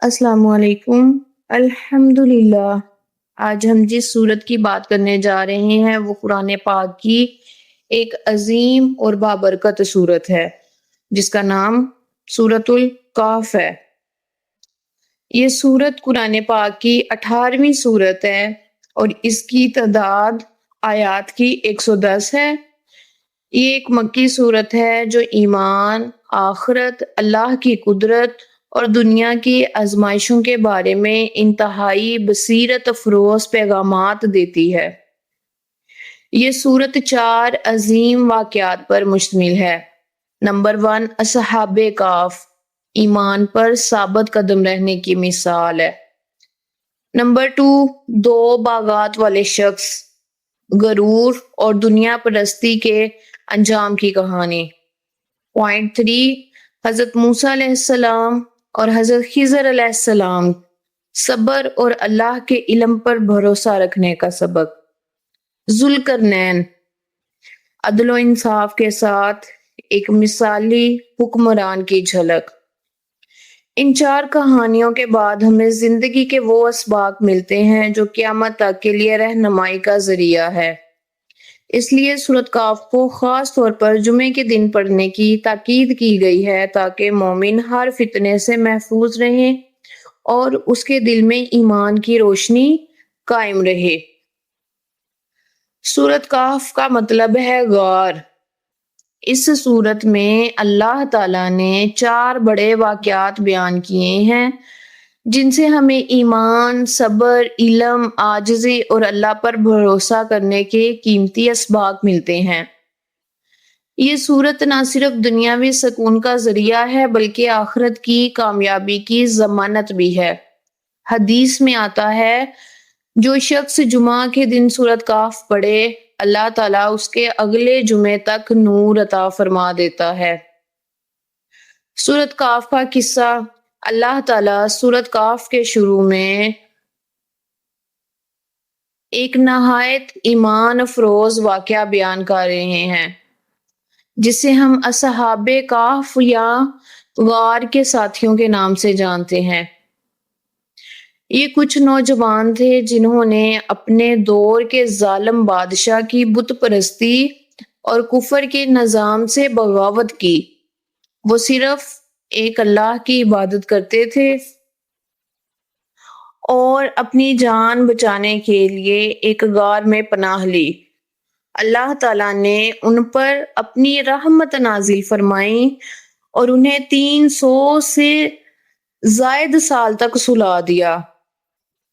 السلام علیکم۔ الحمدللہ، آج ہم جس سورت کی بات کرنے جا رہے ہیں وہ قرآن پاک کی ایک عظیم اور بابرکت سورت ہے جس کا نام سورۃ الکہف ہے۔ یہ سورت قرآن پاک کی 18ویں سورت ہے اور اس کی تعداد آیات کی 110 ہے۔ یہ ایک مکی صورت ہے جو ایمان، آخرت، اللہ کی قدرت اور دنیا کی آزمائشوں کے بارے میں انتہائی بصیرت افروز پیغامات دیتی ہے۔ یہ صورت 4 عظیم واقعات پر مشتمل ہے۔ نمبر 1، اصحاب کہف، ایمان پر ثابت قدم رہنے کی مثال ہے۔ نمبر 2، 2 باغات والے شخص، غرور اور دنیا پرستی کے انجام کی کہانی۔ پوائنٹ 3، حضرت موسیٰ علیہ السلام اور حضرت خضر علیہ السلام، صبر اور اللہ کے علم پر بھروسہ رکھنے کا سبق۔ ذوالقرنین، عدل و انصاف کے ساتھ ایک مثالی حکمران کی جھلک۔ ان 4 کہانیوں کے بعد ہمیں زندگی کے وہ اسباق ملتے ہیں جو قیامت تک کے لیے رہنمائی کا ذریعہ ہے۔ اس لیے سورۃ کہف کو خاص طور پر جمعے کے دن پڑھنے کی تاکید کی گئی ہے تاکہ مومن ہر فتنے سے محفوظ رہیں اور اس کے دل میں ایمان کی روشنی قائم رہے۔ سورۃ کہف کا مطلب ہے غار۔ اس سورت میں اللہ تعالیٰ نے 4 بڑے واقعات بیان کیے ہیں جن سے ہمیں ایمان، صبر، علم، عاجزی اور اللہ پر بھروسہ کرنے کے قیمتی اسباق ملتے ہیں۔ یہ سورت نہ صرف دنیاوی سکون کا ذریعہ ہے بلکہ آخرت کی کامیابی کی ضمانت بھی ہے۔ حدیث میں آتا ہے، جو شخص جمعہ کے دن سورۃ کہف پڑھے، اللہ تعالیٰ اس کے اگلے جمعے تک نور عطا فرما دیتا ہے۔ سورۃ کہف کا قصہ، اللہ تعالیٰ سورۃ کہف کے شروع میں ایک نہایت ایمان افروز واقعہ بیان کر رہے ہیں جسے ہم اصحاب کہف یا غار کے ساتھیوں کے نام سے جانتے ہیں۔ یہ کچھ نوجوان تھے جنہوں نے اپنے دور کے ظالم بادشاہ کی بت پرستی اور کفر کے نظام سے بغاوت کی۔ وہ صرف ایک اللہ کی عبادت کرتے تھے اور اپنی جان بچانے کے لیے ایک غار میں پناہ لی۔ اللہ تعالیٰ نے ان پر اپنی رحمت نازل فرمائی اور انہیں 300 سے زائد سال تک سلا دیا۔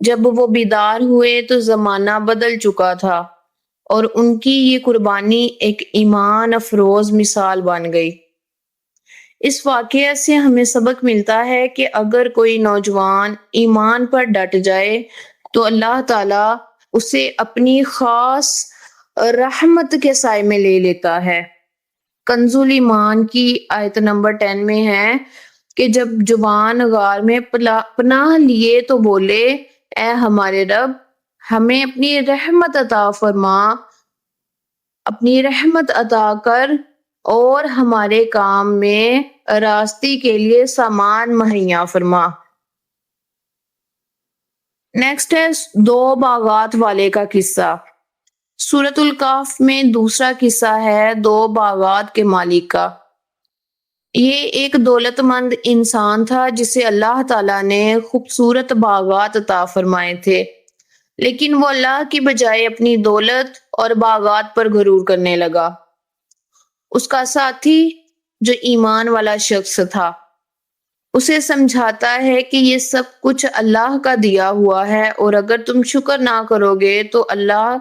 جب وہ بیدار ہوئے تو زمانہ بدل چکا تھا اور ان کی یہ قربانی ایک ایمان افروز مثال بن گئی۔ اس واقعے سے ہمیں سبق ملتا ہے کہ اگر کوئی نوجوان ایمان پر ڈٹ جائے تو اللہ تعالیٰ اسے اپنی خاص رحمت کے سائے میں لے لیتا ہے۔ کنز ایمان کی آیت نمبر 10 میں ہے کہ جب جوان غار میں پناہ لیے تو بولے، اے ہمارے رب، ہمیں اپنی رحمت عطا فرما، اپنی رحمت عطا کر اور ہمارے کام میں راستی کے لیے سامان مہیا فرما۔ نیکسٹ ہے 2 باغات والے کا قصہ۔ سورۃ الکہف میں دوسرا قصہ ہے 2 باغات کے مالک کا۔ یہ ایک دولت مند انسان تھا جسے اللہ تعالیٰ نے خوبصورت باغات عطا فرمائے تھے، لیکن وہ اللہ کی بجائے اپنی دولت اور باغات پر غرور کرنے لگا۔ اس کا ساتھی جو ایمان والا شخص تھا اسے سمجھاتا ہے کہ یہ سب کچھ اللہ کا دیا ہوا ہے اور اگر تم شکر نہ کرو گے تو اللہ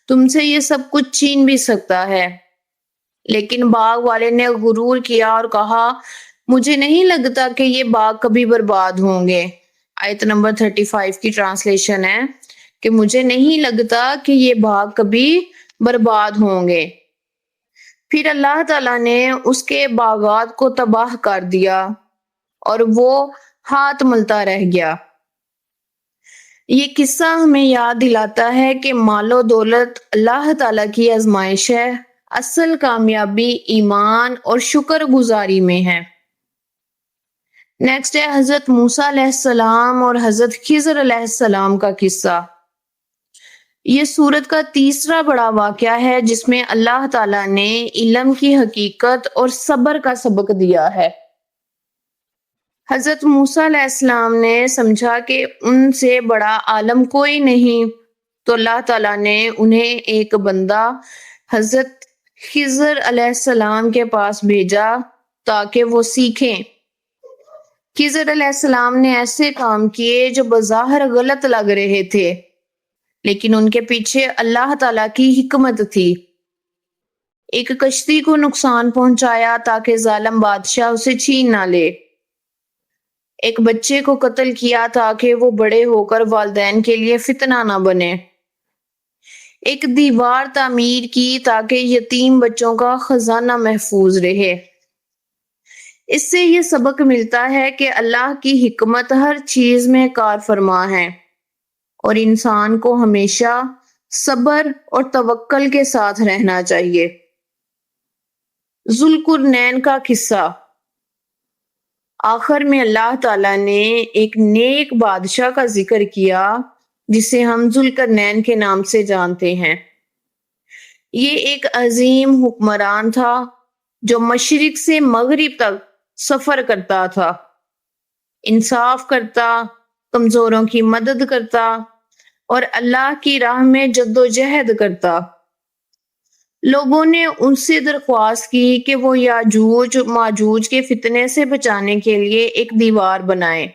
تم سے یہ سب کچھ چھین بھی سکتا ہے۔ لیکن باغ والے نے غرور کیا اور کہا، مجھے نہیں لگتا کہ یہ باغ کبھی برباد ہوں گے۔ آیت نمبر 35 کی ٹرانسلیشن ہے کہ مجھے نہیں لگتا کہ یہ باغ کبھی برباد ہوں گے۔ پھر اللہ تعالیٰ نے اس کے باغات کو تباہ کر دیا اور وہ ہاتھ ملتا رہ گیا۔ یہ قصہ ہمیں یاد دلاتا ہے کہ مال و دولت اللہ تعالیٰ کی آزمائش ہے، اصل کامیابی ایمان اور شکر گزاری میں ہے۔ نیکسٹ ہے حضرت موسیٰ علیہ السلام اور حضرت خضر علیہ السلام کا قصہ۔ یہ سورت کا تیسرا بڑا واقعہ ہے جس میں اللہ تعالیٰ نے علم کی حقیقت اور صبر کا سبق دیا ہے۔ حضرت موسیٰ علیہ السلام نے سمجھا کہ ان سے بڑا عالم کوئی نہیں، تو اللہ تعالیٰ نے انہیں ایک بندہ حضرت خضر علیہ السلام کے پاس بھیجا تاکہ وہ سیکھیں۔ خضر علیہ السلام نے ایسے کام کیے جو بظاہر غلط لگ رہے تھے، لیکن ان کے پیچھے اللہ تعالیٰ کی حکمت تھی۔ ایک کشتی کو نقصان پہنچایا تاکہ ظالم بادشاہ اسے چھین نہ لے۔ ایک بچے کو قتل کیا تاکہ وہ بڑے ہو کر والدین کے لیے فتنہ نہ بنے۔ ایک دیوار تعمیر کی تاکہ یتیم بچوں کا خزانہ محفوظ رہے۔ اس سے یہ سبق ملتا ہے کہ اللہ کی حکمت ہر چیز میں کار فرما ہے اور انسان کو ہمیشہ صبر اور توکل کے ساتھ رہنا چاہیے۔ ذوالقرنین کا قصہ۔ آخر میں اللہ تعالیٰ نے ایک نیک بادشاہ کا ذکر کیا جسے ہم ذوالقرنین کے نام سے جانتے ہیں۔ یہ ایک عظیم حکمران تھا جو مشرق سے مغرب تک سفر کرتا تھا، انصاف کرتا، کمزوروں کی مدد کرتا اور اللہ کی راہ میں جدوجہد کرتا۔ لوگوں نے ان سے درخواست کی کہ وہ یاجوج ماجوج کے فتنے سے بچانے کے لیے ایک دیوار بنائے۔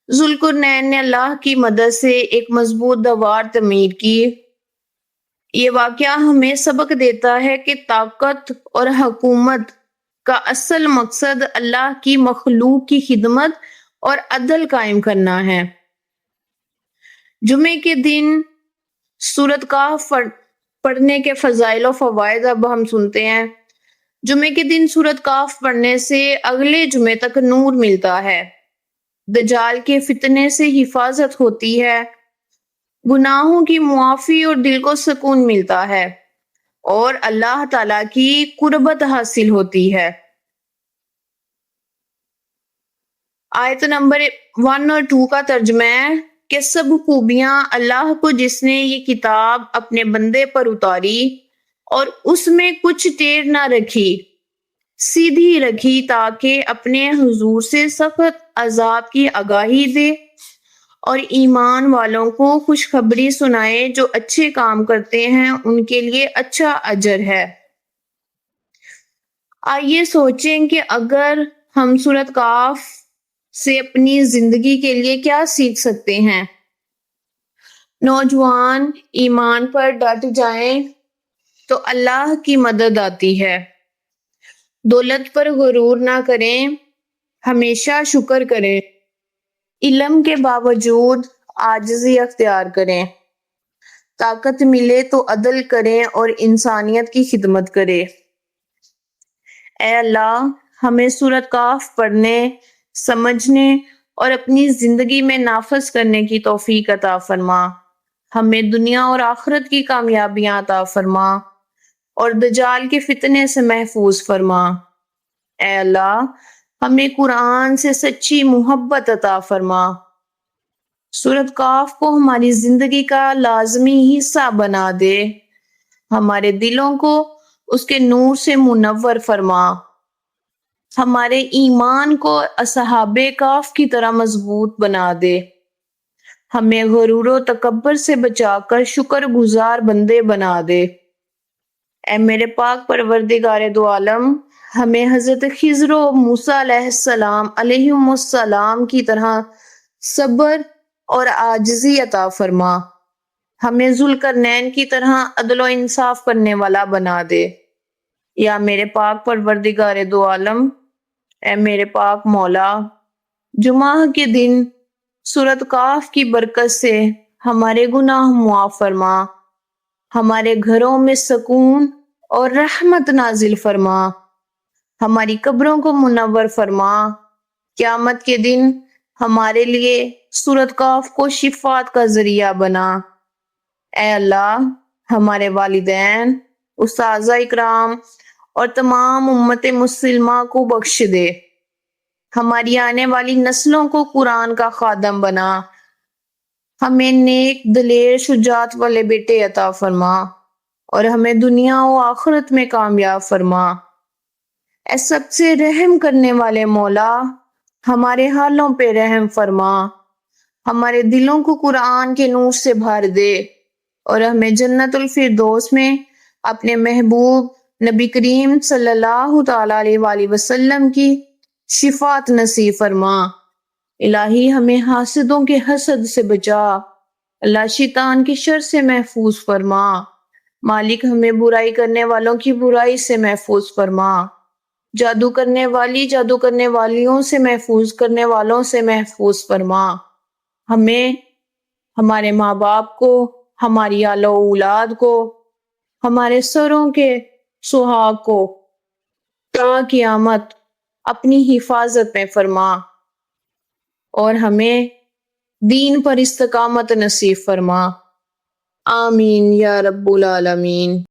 ذوالقرنین نے اللہ کی مدد سے ایک مضبوط دیوار تعمیر کی۔ یہ واقعہ ہمیں سبق دیتا ہے کہ طاقت اور حکومت کا اصل مقصد اللہ کی مخلوق کی خدمت اور عدل قائم کرنا ہے۔ جمعے کے دن سورۃ کہف پڑھنے کے فضائل و فوائد اب ہم سنتے ہیں۔ جمعے کے دن سورۃ کہف پڑھنے سے اگلے جمعے تک نور ملتا ہے، دجال کے فتنے سے حفاظت ہوتی ہے، گناہوں کی معافی اور دل کو سکون ملتا ہے اور اللہ تعالیٰ کی قربت حاصل ہوتی ہے۔ آیت نمبر 1 اور 2 کا ترجمہ ہے کہ سب خوبیاں اللہ کو جس نے یہ کتاب اپنے بندے پر اتاری اور اس میں کچھ ٹیڑھ نہ رکھی، سیدھی رکھی تاکہ اپنے حضور سے سخت عذاب کی آگاہی دے اور ایمان والوں کو خوشخبری سنائے، جو اچھے کام کرتے ہیں ان کے لیے اچھا اجر ہے۔ آئیے سوچیں کہ اگر ہم سورۃ کہف سے اپنی زندگی کے لیے کیا سیکھ سکتے ہیں۔ نوجوان ایمان پر ڈٹ جائیں تو اللہ کی مدد آتی ہے۔ دولت پر غرور نہ کریں، ہمیشہ شکر کریں۔ علم کے باوجود عاجزی اختیار کریں۔ طاقت ملے تو عدل کریں اور انسانیت کی خدمت کریں۔ اے اللہ، ہمیں سورۃ کہف پڑھنے، سمجھنے اور اپنی زندگی میں نافذ کرنے کی توفیق عطا فرما۔ ہمیں دنیا اور آخرت کی کامیابیاں عطا فرما اور دجال کے فتنے سے محفوظ فرما۔ اے اللہ، ہمیں قرآن سے سچی محبت عطا فرما۔ سورۃ کہف کو ہماری زندگی کا لازمی حصہ بنا دے۔ ہمارے دلوں کو اس کے نور سے منور فرما۔ ہمارے ایمان کو اصحاب کہف کی طرح مضبوط بنا دے۔ ہمیں غرور و تکبر سے بچا کر شکر گزار بندے بنا دے۔ اے میرے پاک پروردگار دو عالم، ہمیں حضرت خضر و موسیٰ علیہ السلام علیہم السلام کی طرح صبر اور عاجزی عطا فرما۔ ہمیں ذوالقرنین کی طرح عدل و انصاف کرنے والا بنا دے۔ یا میرے پاک پروردگار دو عالم، اے میرے پاک مولا، جمعہ کے دن سورۃ کہف کی برکت سے ہمارے گناہ معاف فرما، ہمارے گھروں میں سکون اور رحمت نازل فرما، ہماری قبروں کو منور فرما۔ قیامت کے دن ہمارے لیے سورۃ کہف کو شفاعت کا ذریعہ بنا۔ اے اللہ، ہمارے والدین، اساتذہ اکرام اور تمام امت مسلمہ کو بخش دے۔ ہماری آنے والی نسلوں کو قرآن کا خادم بنا، ہمیں نیک دلیر شجاعت والے بیٹے عطا فرما اور ہمیں دنیا و آخرت میں کامیاب فرما۔ اے سب سے رحم کرنے والے مولا، ہمارے حالوں پہ رحم فرما، ہمارے دلوں کو قرآن کے نور سے بھر دے اور ہمیں جنت الفردوس میں اپنے محبوب نبی کریم صلی اللہ تعالی علیہ وآلہ وسلم کی شفاعت نصیب فرما۔ الہی ہمیں حاسدوں کے حسد سے بچا، اللہ شیطان کی شر سے محفوظ فرما، مالک ہمیں برائی کرنے والوں کی برائی سے محفوظ فرما، جادو کرنے والی جادو کرنے والیوں سے محفوظ کرنے والوں سے محفوظ فرما، ہمیں، ہمارے ماں باپ کو، ہماری آل و اولاد کو، ہمارے سروں کے سہاگ کو تا قیامت اپنی حفاظت میں فرما اور ہمیں دین پر استقامت نصیب فرما۔ آمین یا رب العالمین۔